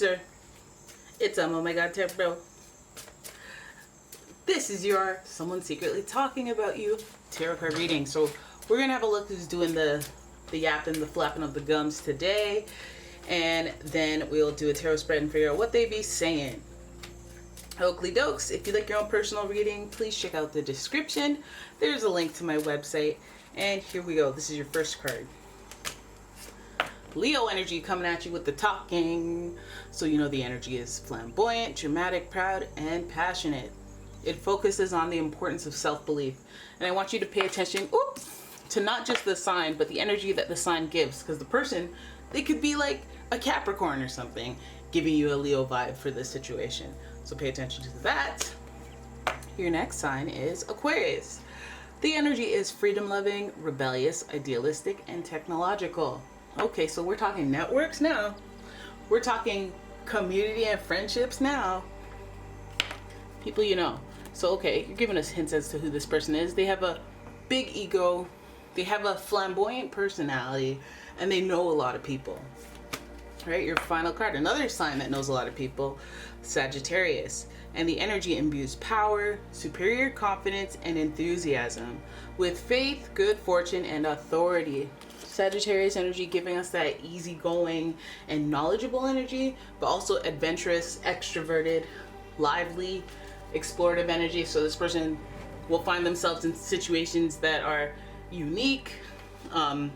Cancer. It's oh my god, bro. This is your someone secretly talking about you tarot card reading. So we're gonna have a look who's doing the yapping, the flapping of the gums today, and then we'll do a tarot spread and figure out what they be saying. Oakley dokes, if you like your own personal reading, please check out the description. There's a link to my website, and here we go. This is your first card. Leo energy coming at you with the talking. So you know the energy is flamboyant, dramatic, proud, and passionate. It focuses on the importance of self-belief. And I want you to pay attention to not just the sign, but the energy that the sign gives. Because the person, they could be like a Capricorn or something, giving you a Leo vibe for this situation. So pay attention to that. Your next sign is Aquarius. The energy is freedom-loving, rebellious, idealistic, and technological. Okay, so we're talking networks now. We're talking community and friendships now. People you know. So, okay, you're giving us hints as to who this person is. They have a big ego. They have a flamboyant personality. And they know a lot of people. All right, your final card. Another sign that knows a lot of people. Sagittarius. And the energy imbues power, superior confidence, and enthusiasm. With faith, good fortune, and authority. Sagittarius energy giving us that easygoing and knowledgeable energy, but also adventurous, extroverted, lively, explorative energy. So this person will find themselves in situations that are unique, and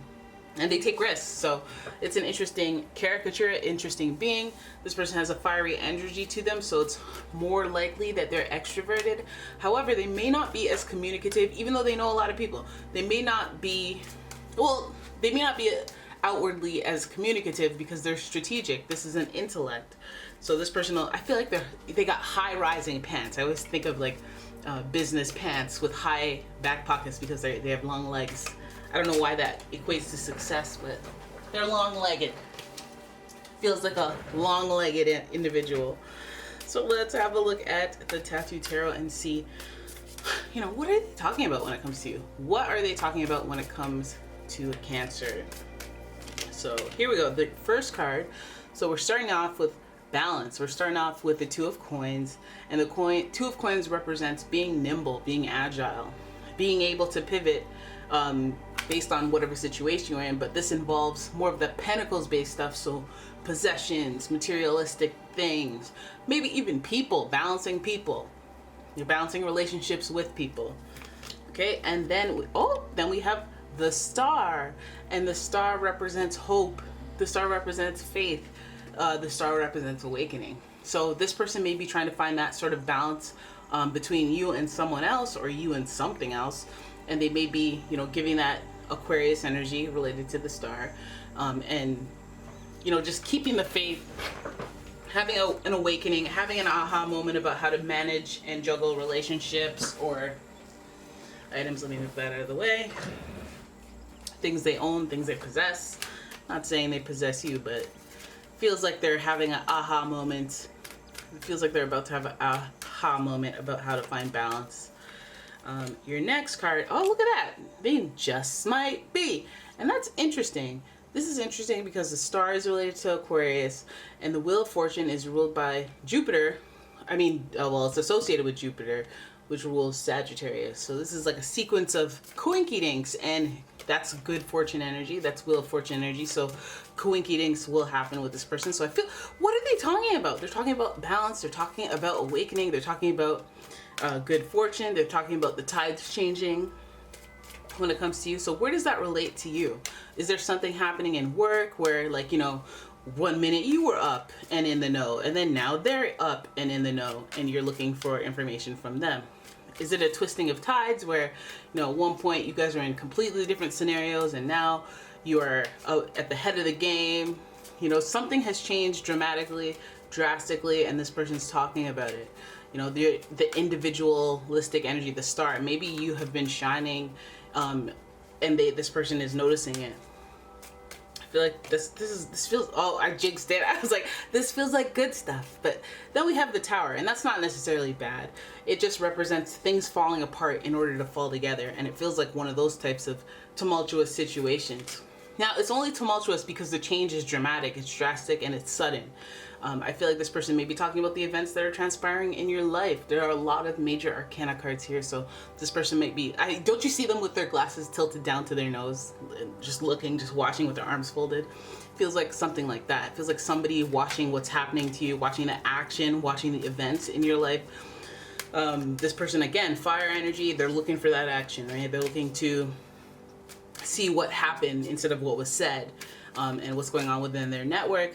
they take risks. So it's an interesting caricature, interesting being. This person has a fiery energy to them, so it's more likely that they're extroverted. However, they may not be as communicative, even though they know a lot of people. They may not be, well, they may not be outwardly as communicative because they're strategic. This is an intellect. So this person, I feel like they got high rising pants. I always think of like business pants with high back pockets because they have long legs. I don't know why that equates to success, but they're long-legged. Feels like a long-legged individual. So let's have a look at the Tattoo Tarot and see, you know, what are they talking about when it comes to you? What are they talking about when it comes to Cancer? So here we go, the first card. So we're starting off with balance. We're starting off with the Two of Coins, and the Two of Coins represents being nimble, being agile, being able to pivot based on whatever situation you're in. But this involves more of the Pentacles based stuff, so possessions, materialistic things, maybe even people, balancing people. You're balancing relationships with people. Okay, and then we have the Star, and the Star represents hope. The Star represents faith. The Star represents awakening. So this person may be trying to find that sort of balance between you and someone else, or you and something else, and they may be, you know, giving that Aquarius energy related to the Star, and you know, just keeping the faith, having an awakening, having an aha moment about how to manage and juggle relationships or items. Let me move that out of the way. Things they own, things they possess. Not saying they possess you, but feels like they're having an aha moment. It feels like they're about to have an aha moment about how to find balance. Your next card, oh, look at that. They just might be. And that's interesting. This is interesting because the Star is related to Aquarius, and the Wheel of Fortune is ruled by Jupiter. I mean, well, it's associated with Jupiter, which rules Sagittarius. So this is like a sequence of coinkydinks, and that's good fortune energy. That's Wheel of Fortune energy. So coinkydinks will happen with this person. So I feel, what are they talking about? They're talking about balance. They're talking about awakening. They're talking about good fortune. They're talking about the tides changing when it comes to you. So where does that relate to you? Is there something happening in work where, like, you know, 1 minute you were up and in the know, and then now they're up and in the know, and you're looking for information from them? Is it a twisting of tides where, you know, at one point you guys are in completely different scenarios, and now you are out at the head of the game? You know, something has changed dramatically, drastically, and this person's talking about it. You know, the individualistic energy, the Star. Maybe you have been shining, and this person is noticing it. I feel like this feels, oh, I jinxed it. I was like, this feels like good stuff. But then we have the Tower, and that's not necessarily bad. It just represents things falling apart in order to fall together, and it feels like one of those types of tumultuous situations. Now, it's only tumultuous because the change is dramatic, it's drastic, and it's sudden. I feel like this person may be talking about the events that are transpiring in your life. There are a lot of major arcana cards here, so this person might be, don't you see them with their glasses tilted down to their nose, just looking, just watching with their arms folded? Feels like something like that. It feels like somebody watching what's happening to you, watching the action, watching the events in your life. This person, again, fire energy, they're looking for that action, right? They're looking to see what happened instead of what was said, and what's going on within their network.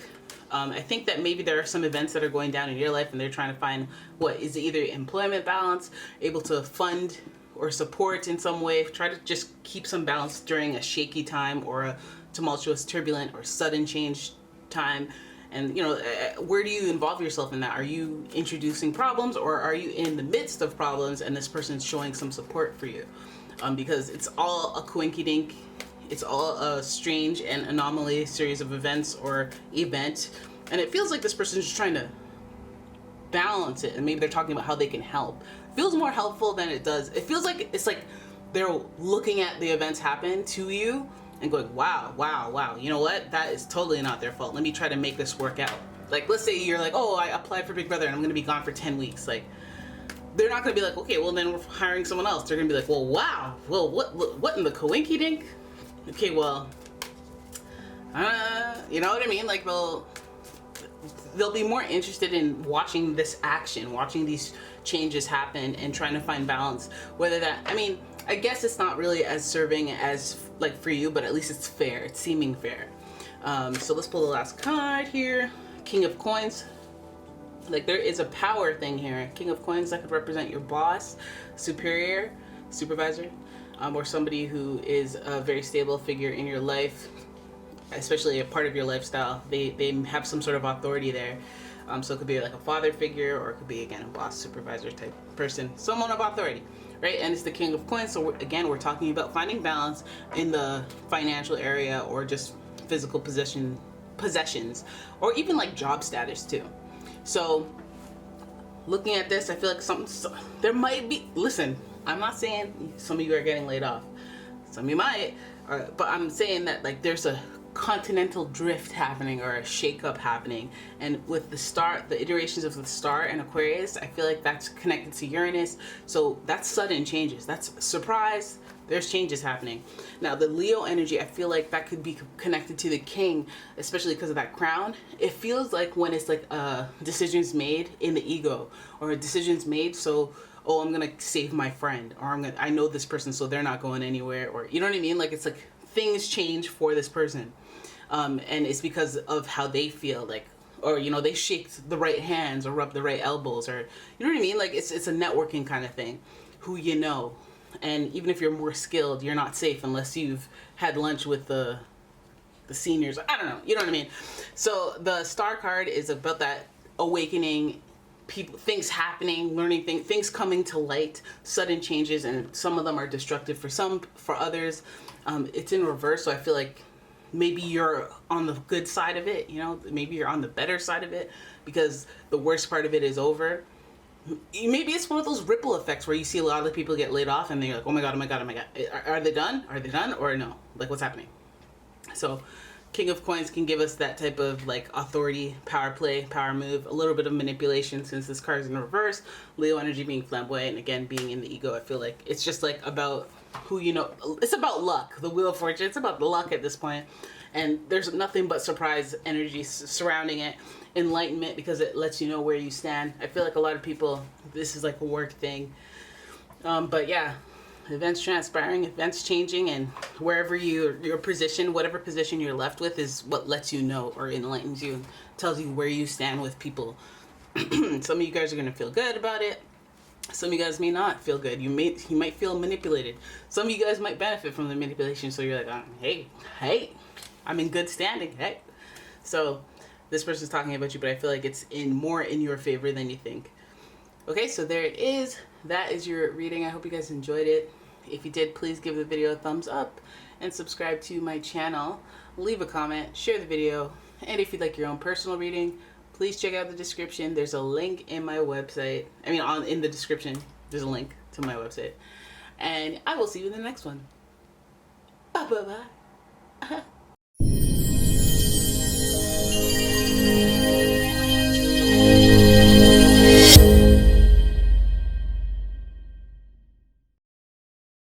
I think that maybe there are some events that are going down in your life and they're trying to find what is either employment balance, able to fund or support in some way, try to just keep some balance during a shaky time or a tumultuous, turbulent, or sudden change time. And, you know, where do you involve yourself in that? Are you introducing problems, or are you in the midst of problems and this person's showing some support for you? Because it's all a coinkydink. It's all a strange and anomaly series of events or event. And it feels like this person's just trying to balance it. And maybe they're talking about how they can help. It feels more helpful than it does. It feels like it's like they're looking at the events happen to you and going, wow, wow, wow. You know what? That is totally not their fault. Let me try to make this work out. Like, let's say you're like, oh, I applied for Big Brother and I'm going to be gone for 10 weeks. Like, they're not going to be like, okay, well, then we're hiring someone else. They're going to be like, well, wow. Well, what in the coinkydink? Okay, well, you know what I mean? Like, they'll be more interested in watching this action, watching these changes happen and trying to find balance. Whether that, I mean, I guess it's not really as serving as like for you, but at least it's fair. It's seeming fair. So let's pull the last card here. King of Coins. Like, there is a power thing here. King of Coins, that could represent your boss, superior, supervisor, or somebody who is a very stable figure in your life, especially a part of your lifestyle. They have some sort of authority there. So it could be like a father figure, or it could be, again, a boss, supervisor type person, someone of authority, right? And it's the King of Coins. So we're talking about finding balance in the financial area, or just physical possessions, or even like job status too. So looking at this, I feel like there might be, listen, I'm not saying some of you are getting laid off. Some of you might, but I'm saying that, like, there's a continental drift happening, or a shakeup happening. And with the iterations of the star and Aquarius, I feel like that's connected to Uranus. So that's sudden changes. That's surprise. There's changes happening. Now, the Leo energy, I feel like that could be connected to the King, especially because of that crown. It feels like when it's like decisions made in the ego, or decisions made so, oh, I'm gonna save my friend, or I know this person, so they're not going anywhere, or you know what I mean? Like, it's like things change for this person, and it's because of how they feel, like, or, you know, they shake the right hands or rub the right elbows, or you know what I mean? Like, it's a networking kind of thing. Who you know. And even if you're more skilled, you're not safe unless you've had lunch with the seniors. I don't know. You know what I mean? So the star card is about that awakening, things happening, learning things coming to light, sudden changes, and some of them are destructive for some, for others. It's in reverse, so I feel like maybe you're on the good side of it, you know, maybe you're on the better side of it, because the worst part of it is over. Maybe it's one of those ripple effects where you see a lot of the people get laid off and they're like, oh my god, oh my god, oh my god. Are they done? Are they done or no? Like, what's happening? So King of Coins can give us that type of like authority, power play, power move, a little bit of manipulation since this card is in reverse. Leo energy being flamboyant, and again, being in the ego. I feel like it's just like about who you know. It's about luck. The Wheel of Fortune. It's about luck at this point. And there's nothing but surprise energy surrounding it. Enlightenment, because it lets you know where you stand. I feel like a lot of people, this is like a work thing. But yeah, events transpiring, events changing, and wherever your position, whatever position you're left with, is what lets you know or enlightens you, tells you where you stand with people. Some of you guys are going to feel good about it. Some of you guys may not feel good. You might feel manipulated. Some of you guys might benefit from the manipulation, so you're like, hey, I'm in good standing, hey. So this person's talking about you, but I feel like it's more in your favor than you think. Okay, so there it is. That is your reading. I hope you guys enjoyed it. If you did, please give the video a thumbs up and subscribe to my channel. Leave a comment, share the video, and if you'd like your own personal reading, please check out the description. There's a link in my website. In the description, there's a link to my website. And I will see you in the next one. Bye-bye.